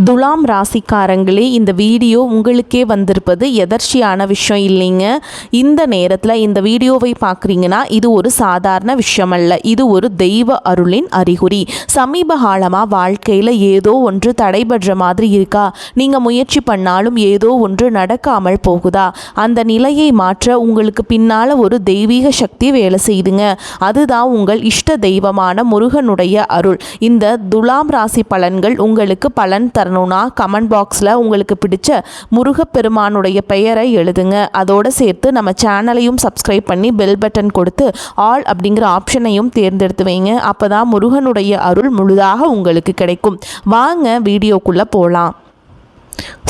துலாம் ராசிக்காரங்களே, இந்த வீடியோ உங்களுக்கே வந்திருப்பது எதர்ச்சியான விஷயம் இல்லைங்க. இந்த நேரத்தில் இந்த வீடியோவை பார்க்குறீங்கன்னா இது ஒரு சாதாரண விஷயம் அல்ல, இது ஒரு தெய்வ அருளின் அறிகுறி. சமீப காலமாக வாழ்க்கையில் ஏதோ ஒன்று தடைபடுற மாதிரி இருக்கா? நீங்கள் முயற்சி பண்ணாலும் ஏதோ ஒன்று நடக்காமல் போகுதா? அந்த நிலையை மாற்ற உங்களுக்கு பின்னால் ஒரு தெய்வீக சக்தி வேலை செய்யுதுங்க. அதுதான் உங்கள் இஷ்ட தெய்வமான முருகனுடைய அருள். இந்த துலாம் ராசி பலன்கள் உங்களுக்கு பலன் தரணும்னா கமெண்ட் பாக்ஸில் உங்களுக்கு பிடிச்ச முருகப்பெருமானுடைய பெயரை எழுதுங்க. அதோடு சேர்த்து நம்ம சேனலையும் சப்ஸ்கிரைப் பண்ணி பெல் பட்டன் கொடுத்து ஆல் அப்படிங்கிற ஆப்ஷனையும் தேர்ந்தெடுத்து வைங்க. அப்போ தான் முருகனுடைய அருள் முழுதாக உங்களுக்கு கிடைக்கும். வாங்க வீடியோக்குள்ளே போகலாம்.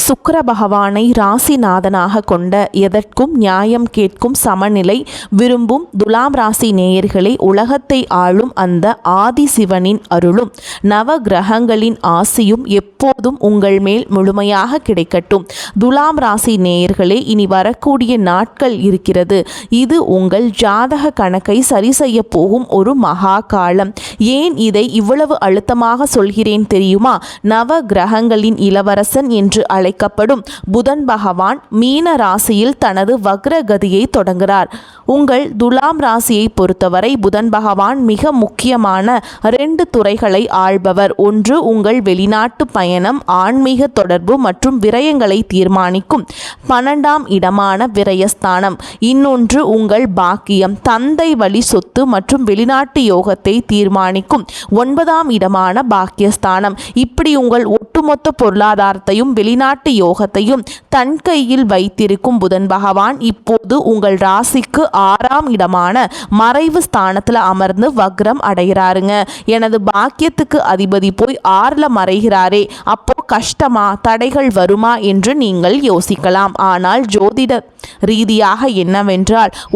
சுக்கிர பகவானை ராசிநாதனாக கொண்ட எதற்கும் நியாயம் கேட்கும் சமநிலை விரும்பும் துலாம் ராசி நேயர்களை உலகத்தை ஆளும் அந்த ஆதி சிவனின் அருளும் நவ கிரகங்களின் ஆசியும் எப்போதும் உங்கள் மேல் முழுமையாக கிடைக்கட்டும். துலாம் ராசி நேயர்களே, இனி வரக்கூடிய நாட்கள் இருக்கிறது. இது உங்கள் ஜாதக கணக்கை சரி செய்ய போகும் ஒரு மகா காலம். ஏன் இதை இவ்வளவு அழுத்தமாக சொல்கிறேன் தெரியுமா? நவ கிரகங்களின் இளவரசன் என்று அழைக்கப்படும் புதன் பகவான் மீன ராசியில் தனது வக்ரகதியை தொடங்குகிறார். உங்கள் துலாம் ராசியை பொறுத்தவரை புதன் பகவான் மிக முக்கியமான 2 துறைகளை ஆள்பவர். ஒன்று உங்கள் வெளிநாட்டு பயணம், ஆன்மீக தொடர்பு மற்றும் விரயங்களை தீர்மானிக்கும் 12ஆம் இடமான விரயஸ்தானம். இன்னொன்று உங்கள் பாக்கியம், தந்தை வழி சொத்து மற்றும் வெளிநாட்டு யோகத்தை தீர்மானிக்கும் 9ஆம் இடமான பாக்கியஸ்தானம். இப்படி உங்கள் ஒட்டுமொத்த பொருளாதாரத்தையும் வெளிநாட்டு யோகத்தையும் தன் கையில் வைத்திருக்கும் புதன் பகவான் இப்போது உங்கள் ராசிக்கு 6ஆம் இடமான மறைவு ஸ்தானத்தில் அமர்ந்து வக்ரம் அடைகிறாருங்க. எனது பாக்கியத்துக்கு அதிபதி போய் 6ல் மறைகிறாரே, அப்போ கஷ்டமா, தடைகள் வருமா என்று நீங்கள் யோசிக்கலாம். ஆனால் ஜோதிட ரீதியாக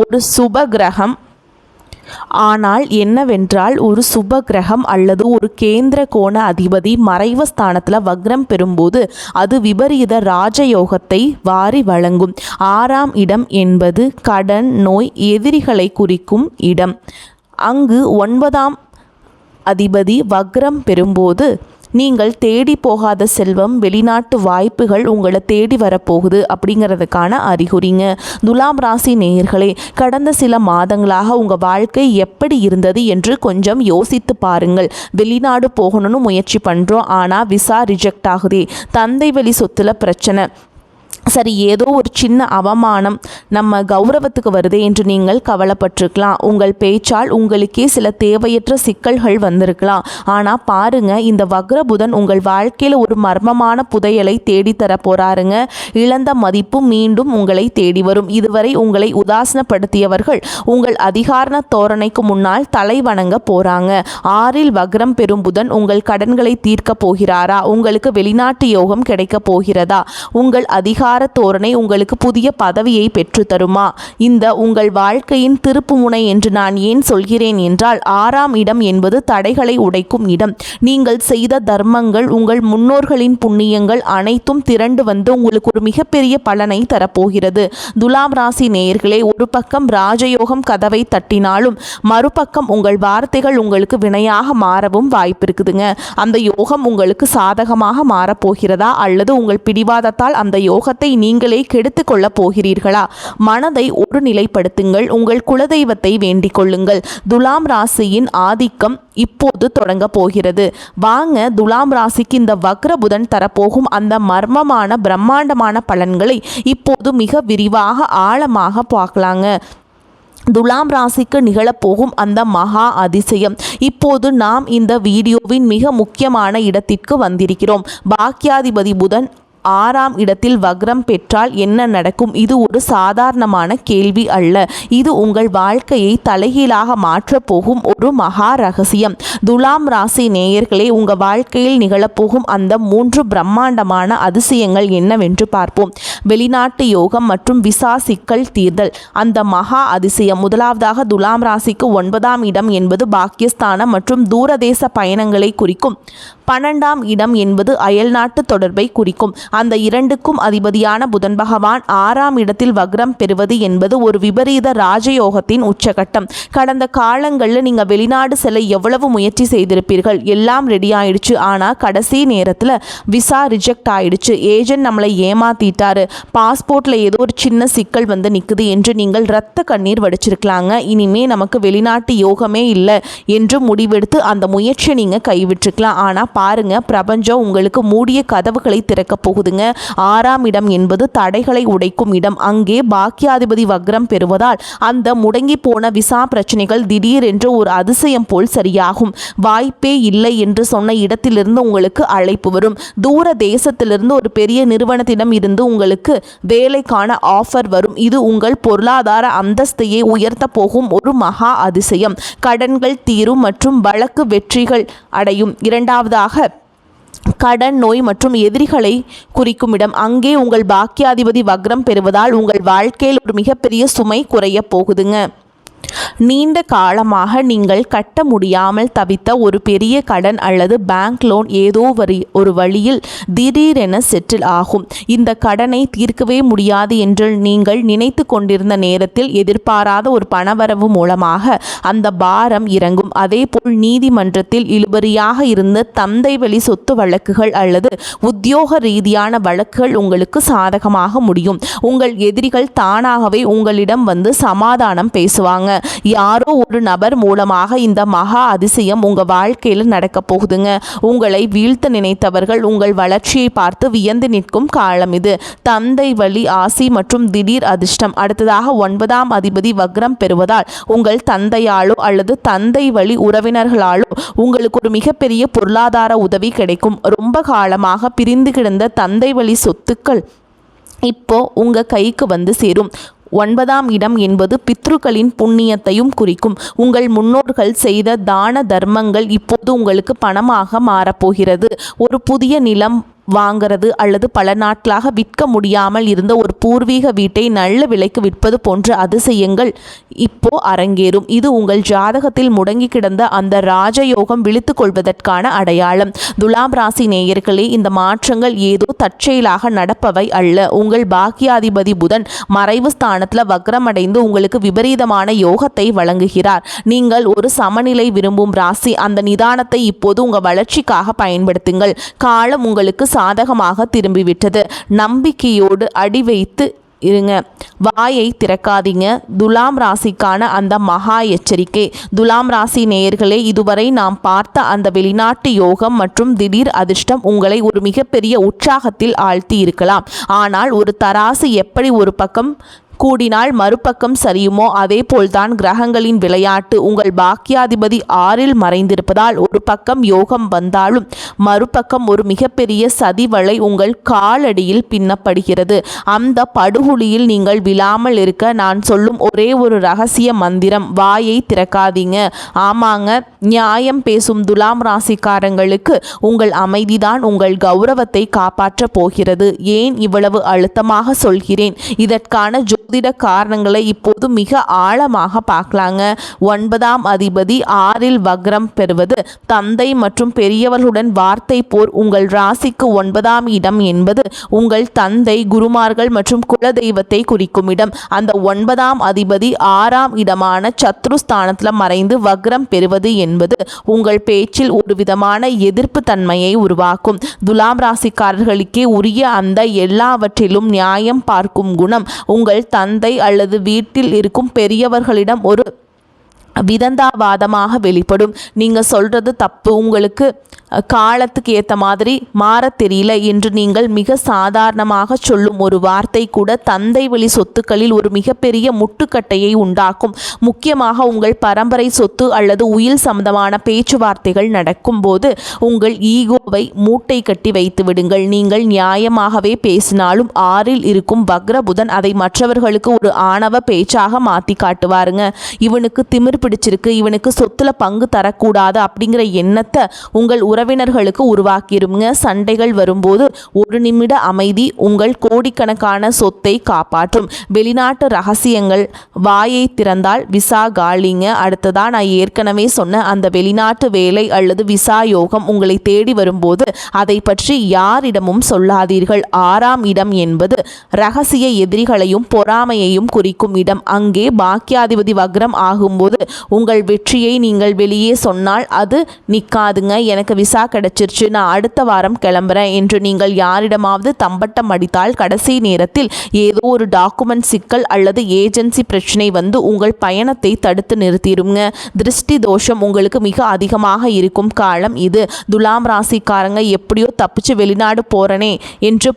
ஒரு சுப கிரகம் அல்லது ஒரு கேந்திர கோண அதிபதி மறைவு ஸ்தானத்தில் வக்ரம் பெறும்போது அது விபரீத ராஜயோகத்தை வாரி வழங்கும். 6ஆம் இடம் என்பது கடன், நோய், எதிரிகளை குறிக்கும் இடம். அங்கு 9ஆம் அதிபதி வக்ரம் பெறும்போது நீங்கள் தேடி போகாத செல்வம், வெளிநாட்டு வாய்ப்புகள் உங்களை தேடி வரப்போகுது அப்படிங்கிறதுக்கான அறிகுறிங்க. துலாம் ராசி நேயர்களே, கடந்த சில மாதங்களாக உங்கள் வாழ்க்கை எப்படி இருந்தது என்று கொஞ்சம் யோசித்து பாருங்கள். வெளிநாடு போகணும்னு முயற்சி பண்ணுறோம், ஆனால் விசா ரிஜெக்ட் ஆகுதே. தந்தை வழி சொத்துல பிரச்சனை. சரி, ஏதோ ஒரு சின்ன அவமானம் நம்ம கௌரவத்துக்கு வருதே என்று நீங்கள் கவலைப்பட்டிருக்கலாம். உங்கள் பேச்சால் உங்களுக்கே சில தேவையற்ற சிக்கல்கள் வந்திருக்கலாம். ஆனால் பாருங்க, இந்த வக்ரபுதன் உங்கள் வாழ்க்கையில் ஒரு மர்மமான புதையலை தேடித்தர போறாருங்க. இழந்த மதிப்பு மீண்டும் உங்களை தேடி வரும். இதுவரை உங்களை உதாசனப்படுத்தியவர்கள் உங்கள் அதிகார தோரணைக்கு முன்னால் தலை வணங்க போறாங்க. 6ல் வக்ரம் பெறும் புதன் உங்கள் கடன்களை தீர்க்க போகிறாரா? உங்களுக்கு வெளிநாட்டு யோகம் கிடைக்க போகிறதா? உங்கள் அதிகார தோரணை உங்களுக்கு புதிய பதவியை பெற்று தருமா? இந்த உங்கள் வாழ்க்கையின் திருப்புமுனை என்று நான் ஏன் சொல்கிறேன் என்றால், 6ஆம் இடம் என்பது தடைகளை உடைக்கும் இடம். நீங்கள் செய்த தர்மங்கள், உங்கள் முன்னோர்களின் புண்ணியங்கள் அனைத்தும் திரண்டு வந்து உங்களுக்கு ஒரு மிகப்பெரிய பலனை தரப்போகிறது. துலாம் ராசி நேயர்களே, ஒரு பக்கம் ராஜயோகம் கதவை தட்டினாலும் மறுபக்கம் உங்கள் வார்த்தைகள் உங்களுக்கு வினையாக மாறவும் வாய்ப்பு இருக்குதுங்க. அந்த யோகம் உங்களுக்கு சாதகமாக மாறப்போகிறதா அல்லது உங்கள் பிடிவாதத்தால் அந்த யோகத்தை நீங்களே கெடுத்து கொள்ள போகிறீர்களா? மனதை ஒரு நிலைப்படுத்துங்கள். உங்கள் குலதெய்வத்தை வேண்டிக் கொள்ளுங்கள். துலாம் ராசியின் ஆதிக்கம் இப்போது தொடங்க போகிறது. வாங்க துலாம் ராசிக்கு இந்த வக்ர புதன் தரப்போகும் அந்த மர்மமான பிரம்மாண்டமான பலன்களை இப்போது மிக விரிவாக ஆழமாக பார்க்கலாங்க. துலாம் ராசிக்கு நிகழப்போகும் அந்த மகா அதிசயம். இப்போது நாம் இந்த வீடியோவின் மிக முக்கியமான இடத்திற்கு வந்திருக்கிறோம். பாக்கியாதிபதி புதன் 6ஆம் இடத்தில் வக்ரம் பெற்றால் என்ன நடக்கும்? இது ஒரு சாதாரணமான கேள்வி அல்ல. இது உங்கள் வாழ்க்கையை தலைகீழாக மாற்றப் போகும் ஒரு மகா ரகசியம். துலாம் ராசி நேயர்களே, உங்கள் வாழ்க்கையில் நிகழப்போகும் அந்த 3 பிரம்மாண்டமான அதிசயங்கள் என்னவென்று பார்ப்போம். வெளிநாட்டு யோகம் மற்றும் விசா சிக்கல் தீர்தல், அந்த மகா அதிசயம். முதலாவதாக துலாம் ராசிக்கு 9ஆம் இடம் என்பது பாக்கியஸ்தானம் மற்றும் தூரதேச பயணங்களை குறிக்கும். 12ஆம் இடம் என்பது அயல்நாட்டு தொடர்பை குறிக்கும். அந்த இரண்டுக்கும் அதிபதியான புதன் பகவான் 6ஆம் இடத்தில் வக்ரம் பெறுவது என்பது ஒரு விபரீத ராஜயோகத்தின் உச்சகட்டம். கடந்த காலங்களில் நீங்கள் வெளிநாடு செல்ல எவ்வளவு முயற்சி செய்திருப்பீர்கள், எல்லாம் ரெடி ஆயிடுச்சு. ஆனால் கடைசி நேரத்தில் விசா ரிஜெக்ட் ஆயிடுச்சு, ஏஜென்ட் நம்மளை ஏமாத்திட்டாரு, பாஸ்போர்ட்டில் ஏதோ ஒரு சின்ன சிக்கல் வந்து நிற்குது என்று நீங்கள் இரத்த கண்ணீர் வடிச்சிருக்கலாங்க. இனிமே நமக்கு வெளிநாட்டு யோகமே இல்லை என்று முடிவெடுத்து அந்த முயற்சியை நீங்கள் கைவிட்டுருக்கலாம். ஆனால் பாருங்கள், பிரபஞ்சம் உங்களுக்கு மூடிய கதவுகளை திறக்க போகுதுங்க. 6ஆம் இடம் என்பது தடைகளை உடைக்கும் இடம். அங்கே பாக்கியாதிபதி வக்ரம் பெறுவதால் அந்த முடங்கி போன விசா பிரச்சனைகள் திடீரென்று ஒரு அதிசயம் போல் சரியாகும். வாய்ப்பே இல்லை என்று சொன்ன இடத்திலிருந்து உங்களுக்கு அழைப்பு வரும். தூர தேசத்திலிருந்து ஒரு பெரிய நிறுவனத்திடம் இருந்து உங்களுக்கு வேலைக்கான ஆஃபர் வரும். இது உங்கள் பொருளாதார அந்தஸ்தையே உயர்த்த போகும் ஒரு மகா அதிசயம். கடன்கள் தீரும் மற்றும் வழக்கு வெற்றிகள் அடையும். இரண்டாவதாக, கடன், நோய் மற்றும் எதிரிகளை குறிக்கும் இடம். அங்கே உங்கள் பாக்கியாதிபதி வக்ரம் பெறுவதால் உங்கள் வாழ்க்கையில் ஒரு மிகப்பெரிய சுமை குறைய போகுதுங்க. நீண்ட காலமாக நீங்கள் கட்ட முடியாமல் தவித்த ஒரு பெரிய கடன் அல்லது பேங்க் லோன் ஏதோ ஒரு வழியில் திடீரென செட்டில் ஆகும். இந்த கடனை தீர்க்கவே முடியாது என்று நீங்கள் நினைத்து கொண்டிருந்த நேரத்தில் எதிர்பாராத ஒரு பணவரவு மூலமாக அந்த பாரம் இறங்கும். அதேபோல் நீதிமன்றத்தில் இழுபறியாக இருந்த தந்தை வழி சொத்து வழக்குகள் அல்லது உத்தியோக ரீதியான வழக்குகள் உங்களுக்கு சாதகமாக முடியும். உங்கள் எதிரிகள் தானாகவே உங்களிடம் வந்து சமாதானம் பேசுவாங்க. யாரோ ஒரு நபர் மூலமாக இந்த மகா அதிசயம் உங்க வாழ்க்கையில் நடக்க போகுதுங்க. உங்களை வீழ்த்த நினைத்தவர்கள் உங்கள் வளர்ச்சியை பார்த்து வியந்து நிற்கும் காலம் இது. தந்தை வழி ஆசி மற்றும் திடீர் அதிர்ஷ்டம். அடுத்ததாக, 9ஆம் அதிபதி வக்ரம் பெறுவதால் உங்கள் தந்தையாலோ அல்லது தந்தை வழி உறவினர்களாலோ உங்களுக்கு ஒரு மிகப்பெரிய பொருளாதார உதவி கிடைக்கும். ரொம்ப காலமாக பிரிந்து கிடந்த தந்தை வழி சொத்துக்கள் இப்போ உங்க கைக்கு வந்து சேரும். 9ஆம் இடம் என்பது பித்ருக்களின் புண்ணியத்தையும் குறிக்கும். உங்கள் முன்னோர்கள் செய்த தான தர்மங்கள் இப்போது உங்களுக்கு பணமாக மாறப்போகிறது. ஒரு புதிய நிலம் வாங்கிறது அல்லது பல நாட்களாக விற்க முடியாமல் இருந்த ஒரு பூர்வீக வீட்டை நல்ல விலைக்கு விற்பது போன்ற அதிசயங்கள் இப்போ அரங்கேறும். இது உங்கள் ஜாதகத்தில் முடங்கி கிடந்த அந்த ராஜயோகம் விழித்து கொள்வதற்கான அடையாளம். துலாம் ராசி நேயர்களே, இந்த மாற்றங்கள் ஏதோ தற்செயலாக நடப்பவை அல்ல. உங்கள் பாக்கியாதிபதி புதன் மறைவு ஸ்தானத்தில் வக்ரமடைந்து உங்களுக்கு விபரீதமான யோகத்தை வழங்குகிறார். நீங்கள் ஒரு சமநிலை விரும்பும் ராசி. அந்த நிதானத்தை இப்போது உங்கள் வளர்ச்சிக்காக பயன்படுத்துங்கள். காலம் உங்களுக்கு சாதகமாக திரும்பிவிட்டது. நம்பிக்கையோடு அடி வைத்து இருங்க. வாயை திறக்காதீங்க. துலாம் ராசிக்கான அந்த மகா எச்சரிக்கை. துலாம் ராசி நேயர்களே, இதுவரை நாம் பார்த்த அந்த வெளிநாட்டு யோகம் மற்றும் திடீர் அதிர்ஷ்டம் உங்களை ஒரு மிகப்பெரிய உற்சாகத்தில் ஆழ்த்தி இருக்கலாம். ஆனால் ஒரு தராசு எப்படி ஒரு பக்கம் கூடினால் மறுபக்கம் சரியுமோ அதே போல்தான் கிரகங்களின் விளையாட்டு. உங்கள் பாக்கியாதிபதி 6இல் மறைந்திருப்பதால் ஒரு பக்கம் யோகம் வந்தாலும் மறுபக்கம் ஒரு மிகப்பெரிய சதிவலை உங்கள் காலடியில் பின்னப்படுகிறது. அந்த படுகுழியில் நீங்கள் விழாமல் இருக்க நான் சொல்லும் ஒரே ஒரு ரகசிய மந்திரம்: வாயை திறக்காதீங்க. ஆமாங்க, நியாயம் பேசும் துலாம் ராசிக்காரங்களுக்கு உங்கள் அமைதிதான் உங்கள் கௌரவத்தை காப்பாற்றப் போகிறது. ஏன் இவ்வளவு அழுத்தமாக சொல்கிறேன்? இதற்கான ஜோதிட காரணங்களை இப்போது மிக ஆழமாக பார்க்கலாங்க. 9ஆம் அதிபதி 6இல் வக்ரம் பெறுவது தந்தை மற்றும் பெரியவர்களுடன் வார்த்தை போர். உங்கள் ராசிக்கு 9ஆம் இடம் என்பது உங்கள் தந்தை, குருமார்கள் மற்றும் குலதெய்வத்தை குறிக்கும் இடம். அந்த 9ஆம் அதிபதி 6ஆம் இடமான சத்ருஸ்தானத்தில் மறைந்து வக்ரம் பெறுவது என்பது உங்கள் பேச்சில் ஒரு விதமான எதிர்ப்பு தன்மையை உருவாக்கும். துலாம் ராசிக்காரர்களுக்கே உரிய அந்த எல்லாவற்றிலும் நியாயம் பார்க்கும் குணம் உங்கள் தந்தை அல்லது வீட்டில் இருக்கும் பெரியவர்களிடம் ஒரு விதந்தாவாதமாக வெளிப்படும். நீங்கள் சொல்கிறது தப்பு, உங்களுக்கு காலத்துக்கு ஏற்ற மாதிரி மாற தெரியல என்று நீங்கள் மிக சாதாரணமாக சொல்லும் ஒரு வார்த்தை கூட தந்தை வழி சொத்துக்களில் ஒரு மிகப்பெரிய முட்டுக்கட்டையை உண்டாக்கும். முக்கியமாக உங்கள் பரம்பரை சொத்து அல்லது உயில் சம்பந்தமான பேச்சுவார்த்தைகள் நடக்கும்போது உங்கள் ஈகோவை மூட்டை கட்டி வைத்து விடுங்கள். நீங்கள் நியாயமாகவே பேசினாலும் 6இல் இருக்கும் வக்ர புதன் அதை மற்றவர்களுக்கு ஒரு ஆணவ பேச்சாக மாற்றி காட்டுவாருங்க. இவனுக்கு திமிர் பிடிச்சிருக்கு, இவனுக்கு சொத்துல பங்கு தரக்கூடாது அப்படிங்கிற எண்ணத்தை உங்கள் உறவினர்களுக்கு உருவாக்கிருங்க. சண்டைகள் வரும்போது ஒரு நிமிட அமைதி உங்கள் கோடிக்கணக்கான சொத்தை காப்பாற்றும். வெளிநாட்டு ரகசியங்கள் வாயை திறந்தால் விசா காலிங்க. அடுத்ததான் நான் ஏற்கனவே சொன்ன அந்த வெளிநாட்டு வேலை அல்லது விசா யோகம் உங்களை தேடி வரும்போது அதை பற்றி யாரிடமும் சொல்லாதீர்கள். 6ஆம் இடம் என்பது ரகசிய எதிரிகளையும் பொறாமையையும் குறிக்கும் இடம். அங்கே பாக்கியாதிபதி வக்ரம் ஆகும்போது உங்கள் வெற்றியை நீங்கள் வெளியே சொன்னால் அது நிற்காதுங்க. எனக்கு விசா கிடைச்சிருச்சு, நான் அடுத்த வாரம் கிளம்புறேன் என்று நீங்கள் யாரிடமாவது தம்பட்டம் அடித்தால் கடைசி நேரத்தில் ஏதோ ஒரு டாக்குமெண்ட் சிக்கல் அல்லது ஏஜென்சி பிரச்சனை வந்து உங்கள் பயணத்தை தடுத்து நிறுத்திடுங்க. திருஷ்டி தோஷம் உங்களுக்கு மிக அதிகமாக இருக்கும் காலம் இது. துலாம் ராசிக்காரங்க எப்படியோ தப்பிச்சு வெளிநாடு போறனே என்று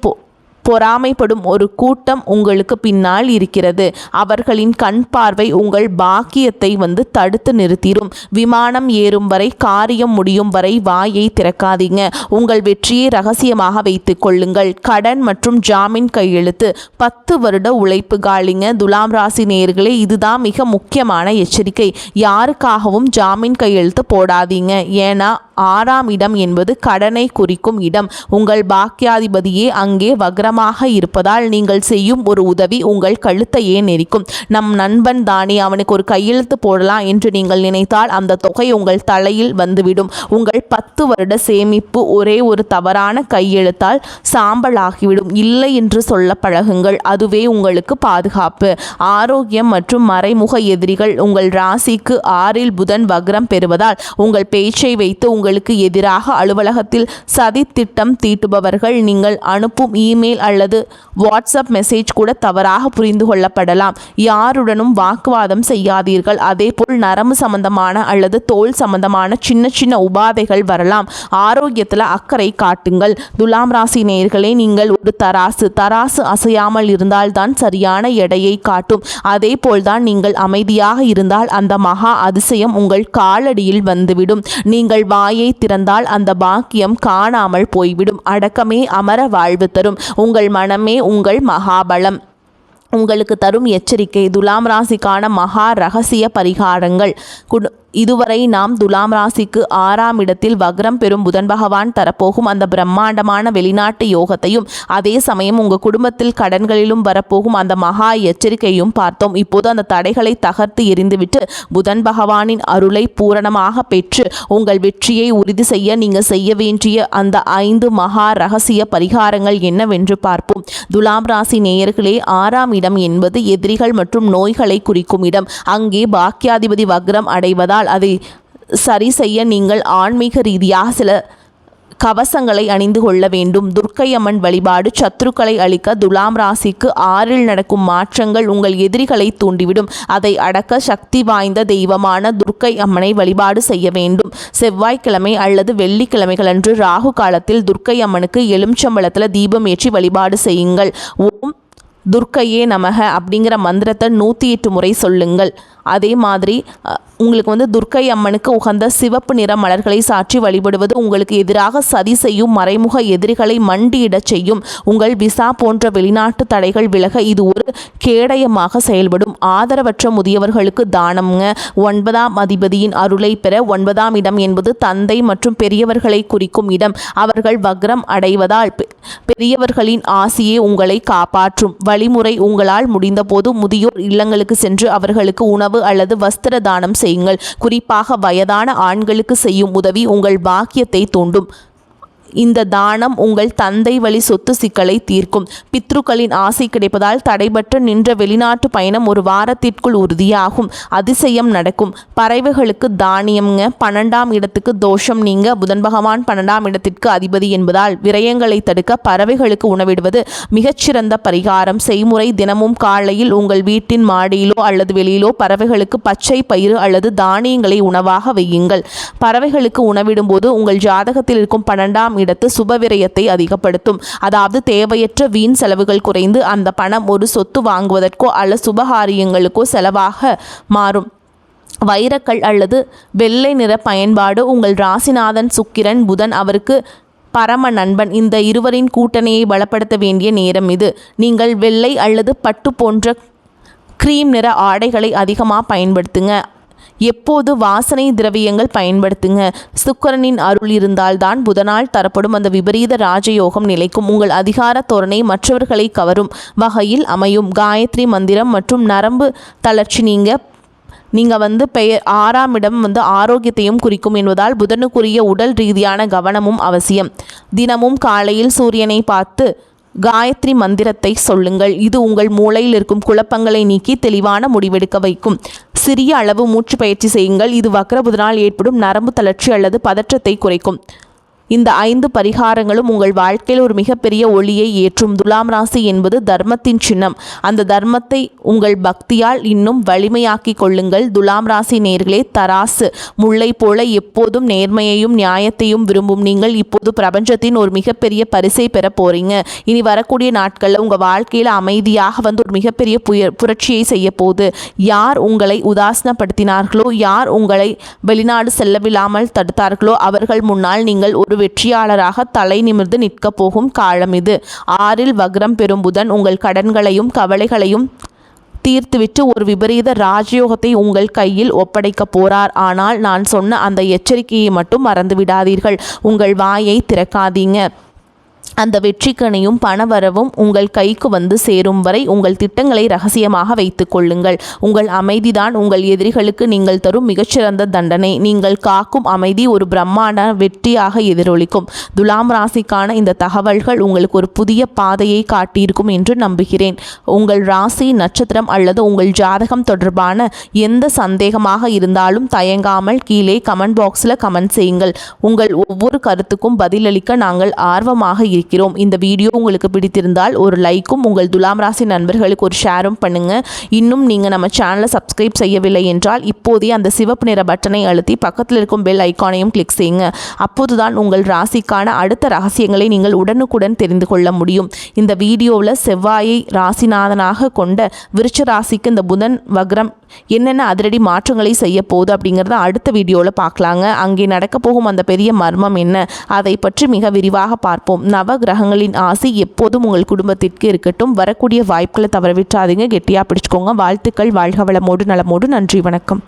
பொறாமைப்படும் ஒரு கூட்டம் உங்களுக்கு பின்னால் இருக்கிறது. அவர்களின் கண் பார்வை உங்கள் பாக்கியத்தை வந்து தடுத்து நிறுத்திடும். விமானம் ஏறும் வரை, காரியம் முடியும் வரை வாயை திறக்காதீங்க. உங்கள் வெற்றியை ரகசியமாக வைத்துக் கொள்ளுங்கள். கடன் மற்றும் ஜாமீன் கையெழுத்து 10 வருட உழைப்பு காலிங்க. துலாம் ராசி நேயர்களே, இதுதான் மிக முக்கியமான எச்சரிக்கை. யாருக்காகவும் ஜாமீன் கையெழுத்து போடாதீங்க. ஏன்னா 6ஆம் இடம் என்பது கடனை குறிக்கும் இடம். உங்கள் பாக்கியாதிபதியே அங்கே வக்ரமாக இருப்பதால் நீங்கள் செய்யும் ஒரு உதவி உங்கள் கழுத்தையே நெரிக்கும். நம் நண்பன் தானே, அவனுக்கு ஒரு கையெழுத்து போடலாம் என்று நீங்கள் நினைத்தால் அந்த தொகை உங்கள் தலையில் வந்துவிடும். உங்கள் 10 வருட சேமிப்பு ஒரே ஒரு தவறான கையெழுத்தால் சாம்பலாகிவிடும். இல்லை என்று சொல்ல பழகுங்கள், அதுவே உங்களுக்கு பாதுகாப்பு. ஆரோக்கியம் மற்றும் மறைமுக எதிரிகள் உங்கள் ராசிக்கு 6இல் புதன் வக்ரம் பெறுவதால் உங்கள் பேச்சை வைத்து உங்களுக்கு எதிராக அலுவலகத்தில் சதி திட்டம் தீட்டுபவர்கள் நீங்கள் அனுப்பும் இமெயில் அல்லது வாட்ஸ்அப் மெசேஜ் கூட தவறாக புரிந்து கொள்ளப்படலாம். யாருடனும் வாக்குவாதம் செய்யாதீர்கள். அதேபோல் நரம்பு சம்பந்தமான அல்லது தோல் சம்பந்தமான சின்ன சின்ன உபாதைகள் வரலாம். ஆரோக்கியத்தில் அக்கறை காட்டுங்கள். துலாம் ராசி நேயர்களே, நீங்கள் ஒரு தராசு அசையாமல் இருந்தால்தான் சரியான எடையை காட்டும். அதே போல்தான் நீங்கள் அமைதியாக இருந்தால் அந்த மகா அதிசயம் உங்கள் காலடியில் வந்துவிடும். நீங்கள் வாயை திறந்தால் அந்த பாக்கியம் காணாமல் போய்விடும். அடக்கமே அமர வாழ்வு தரும். உங்கள் மனமே உங்கள் மகாபலம். உங்களுக்கு தரும் எச்சரிக்கை: துலாம் ராசிக்கான மகா ரகசிய பரிகாரங்கள். இதுவரை நாம் துலாம் ராசிக்கு 6ஆம் இடத்தில் வக்ரம் பெறும் புதன் பகவான் தரப்போகும் அந்த பிரம்மாண்டமான வெளிநாட்டு யோகத்தையும் அதே சமயம் உங்கள் குடும்பத்தில் கடன்களிலும் வரப்போகும் அந்த மகா எச்சரிக்கையும் பார்த்தோம். இப்போது அந்த தடைகளை தகர்த்து எறிந்துவிட்டு புதன் பகவானின் அருளை பூரணமாக பெற்று உங்கள் வெற்றியை உறுதி செய்ய நீங்கள் செய்ய வேண்டிய அந்த 5 மகா ரகசிய பரிகாரங்கள் என்னவென்று பார்ப்போம். துலாம் ராசி நேயர்களே, 6ஆம் இடம் என்பது எதிரிகள் மற்றும் நோய்களை குறிக்கும் இடம். அங்கே பாக்கியாதிபதி வக்ரம் அடைவதால் அதை சரி செய்ய நீங்கள் ஆன்மீக ரீதியாக சில கவசங்களை அணிந்து கொள்ள வேண்டும். துர்க்கை அம்மன் வழிபாடு சத்துருக்களை அழிக்க. துலாம் ராசிக்கு 6இல் நடக்கும் மாற்றங்கள் உங்கள் எதிரிகளை தூண்டிவிடும். அதை அடக்க சக்தி வாய்ந்த தெய்வமான துர்க்கை அம்மனை வழிபாடு செய்ய வேண்டும். செவ்வாய்க்கிழமை அல்லது வெள்ளிக்கிழமைகளன்று ராகு காலத்தில் துர்க்கை அம்மனுக்கு எலுமிச்சம்பழத்தில் தீபம் ஏற்றி வழிபாடு செய்யுங்கள். ஓம் துர்க்கையே நமக அப்படிங்கிற மந்திரத்தை 108 முறை சொல்லுங்கள். அதே மாதிரி உங்களுக்கு துர்க்கை அம்மனுக்கு உகந்த சிவப்பு நிற மலர்களை சாற்றி வழிபடுவது உங்களுக்கு எதிராக சதி செய்யும் மறைமுக எதிரிகளை மண்டியிடச் செய்யும். உங்கள் விசா போன்ற வெளிநாட்டு தடைகள் விலக இது ஒரு கேடயமாக செயல்படும். ஆதரவற்ற முதியவர்களுக்கு தானம்ங்க. 9ஆம் அதிபதியின் அருளை பெற. 9ஆம் இடம் என்பது தந்தை மற்றும் பெரியவர்களை குறிக்கும் இடம். அவர்கள் வக்ரம் அடைவதால் பெரியவர்களின் ஆசியே உங்களை காப்பாற்றும். வழிமுறை: உங்களால் முடிந்தபோது முதியோர் இல்லங்களுக்கு சென்று அவர்களுக்கு உணவு அல்லது வஸ்திர தானம் செய்யுங்கள். குறிப்பாக வயதான ஆண்களுக்கு செய்யும் உதவி உங்கள் பாக்கியத்தை தூண்டும். இந்த தானம் உங்கள் தந்தை வழி சொத்து சிக்கலை தீர்க்கும். பித்ருக்களின் ஆசை கிடைப்பதால் தடைபட்டு நின்ற வெளிநாட்டு பயணம் ஒரு வாரத்திற்குள் உறுதியாகும். அதிசயம் நடக்கும். பறவைகளுக்கு தானியம்ங்க. 12ஆம் இடத்துக்கு தோஷம் நீங்க. புதன் பகவான் 12ஆம் இடத்திற்கு அதிபதி என்பதால் விரயங்களை தடுக்க பறவைகளுக்கு உணவிடுவது மிகச்சிறந்த பரிகாரம். செய்முறை: தினமும் காலையில் உங்கள் வீட்டின் மாடியிலோ அல்லது வெளியிலோ பறவைகளுக்கு பச்சை பயிறு அல்லது தானியங்களை உணவாக வையுங்கள். பறவைகளுக்கு உணவிடும்போது உங்கள் ஜாதகத்தில் இருக்கும் 12ஆம் இடத்து சுபவிரயத்தை அதிகப்படுத்தும். அதாவது தேவையற்ற வீண் செலவுகள் குறைந்து அந்த பணம் ஒரு சொத்து வாங்குவதற்கோ அல்லது சுபகாரியங்களுக்கோ செலவாக மாறும். வைரக்கல் அல்லது வெள்ளை நிற பயன்பாடு. உங்கள் ராசிநாதன் சுக்கிரன் புதன் அவருக்கு பரம நண்பன். இந்த இருவரின் கூட்டணியை பலப்படுத்த வேண்டிய நேரம் இது. நீங்கள் வெள்ளை அல்லது பட்டு போன்ற கிரீம் நிற ஆடைகளை அதிகமாக பயன்படுத்துங்க. எப்போது வாசனை திரவியங்கள் பயன்படுத்துங்க. சுக்கிரனின் அருள் இருந்தால்தான் புதனால் தரப்படும் அந்த விபரீத ராஜயோகம் நிலைக்கும். உங்கள் அதிகார தோரணை மற்றவர்களை கவரும் வகையில் அமையும். காயத்ரி மந்திரம் மற்றும் நரம்பு தளர்ச்சி நீங்கள் பெயர் 6ஆம் இடம் ஆரோக்கியத்தையும் குறிக்கும் என்பதால் புதனுக்குரிய உடல் ரீதியான கவனமும் அவசியம். தினமும் காலையில் சூரியனை பார்த்து காயத்ரி மந்திரத்தை சொல்லுங்கள். இது உங்கள் மூளையில் இருக்கும் குழப்பங்களை நீக்கி தெளிவான முடிவெடுக்க வைக்கும். சிறிய அளவு மூச்சு பயிற்சி செய்யுங்கள். இது வக்ர புதனால் ஏற்படும் நரம்பு தளர்ச்சி அல்லது பதற்றத்தை குறைக்கும். இந்த 5 பரிகாரங்களும் உங்கள் வாழ்க்கையில் ஒரு மிகப்பெரிய ஒளியை ஏற்றும். துலாம் ராசி என்பது தர்மத்தின் சின்னம். அந்த தர்மத்தை உங்கள் பக்தியால் இன்னும் வலிமையாக்கி கொள்ளுங்கள். துலாம் ராசி நேயர்களே, தராசு முல்லை போல எப்போதும் நேர்மையையும் நியாயத்தையும் விரும்பும் நீங்கள் இப்போது பிரபஞ்சத்தின் ஒரு மிகப்பெரிய பரிசை பெற போறீங்க. இனி வரக்கூடிய நாட்களில் உங்கள் வாழ்க்கையில் அமைதியாக ஒரு மிகப்பெரிய புரட்சியை செய்ய போகுது. யார் உங்களை உதாசனப்படுத்தினார்களோ, யார் உங்களை வெளிநாடு செல்லவில்லாமல் தடுத்தார்களோ அவர்கள் முன்னால் நீங்கள் ஒரு வெற்றியாளராக தலை நிமிர்ந்து நிற்க போகும் காலம் இது. 6இல் வக்ரம் பெறும் புதன் உங்கள் கடன்களையும் கவலைகளையும் தீர்த்துவிட்டு ஒரு விபரீத ராஜயோகத்தை உங்கள் கையில் ஒப்படைக்க போறார். ஆனால் நான் சொன்ன அந்த எச்சரிக்கையை மட்டும் மறந்து விடாதீர்கள். உங்கள் வாயை திறக்காதீங்க. அந்த வெற்றிக்கனையும் பணவரவும் உங்கள் கைக்கு சேரும் வரை உங்கள் திட்டங்களை ரகசியமாக வைத்துக் கொள்ளுங்கள். உங்கள் அமைதிதான் உங்கள் எதிரிகளுக்கு நீங்கள் தரும் மிகச்சிறந்த தண்டனை. நீங்கள் காக்கும் அமைதி ஒரு பிரம்மாண்ட வெற்றியாக எதிரொலிக்கும். துலாம் ராசிக்கான இந்த தகவல்கள் உங்களுக்கு ஒரு புதிய பாதையை காட்டியிருக்கும் என்று நம்புகிறேன். உங்கள் ராசி, நட்சத்திரம் அல்லது உங்கள் ஜாதகம் தொடர்பான எந்த சந்தேகமாக இருந்தாலும் தயங்காமல் கீழே கமெண்ட் பாக்ஸில் கமெண்ட் செய்யுங்கள். உங்கள் ஒவ்வொரு கருத்துக்கும் பதிலளிக்க நாங்கள் ஆர்வமாக இருக்கிறோம். இந்த வீடியோ உங்களுக்கு பிடித்திருந்தால் ஒரு லைக்கும் உங்கள் துலாம் ராசி நண்பர்களுக்கு ஒரு ஷேரும் பண்ணுங்க. இன்னும் நீங்கள் நம்ம சேனலை சப்ஸ்கிரைப் செய்யவில்லை என்றால் இப்போதே அந்த சிவப்பு நிற பட்டனை அழுத்தி பக்கத்தில் இருக்கும் பெல் ஐக்கானையும் கிளிக் செய்யுங்க. அப்போதுதான் உங்கள் ராசிக்கான அடுத்த ரகசியங்களை நீங்கள் உடனுக்குடன் தெரிந்து கொள்ள முடியும். இந்த வீடியோவில் செவ்வாயை ராசிநாதனாக கொண்ட விருச்ச ராசிக்கு இந்த புதன் வக்ரம் என்னென்ன அதிரடி மாற்றங்களை செய்ய போகுது அப்படிங்கிறத அடுத்த வீடியோவில் பார்க்கலாங்க. அங்கே நடக்க போகும் அந்த பெரிய மர்மம் என்ன, அதை பற்றி மிக விரிவாக பார்ப்போம். நவ கிரகங்களின் ஆசை எப்போதும் உங்கள் குடும்பத்திற்கு இருக்கட்டும். வரக்கூடிய வாய்ப்புகளை தவறவிட்டாதீங்க. கெட்டியாக பிடிச்சுக்கோங்க. வாழ்த்துக்கள். வாழ்க வளமோடு நலமோடு. நன்றி, வணக்கம்.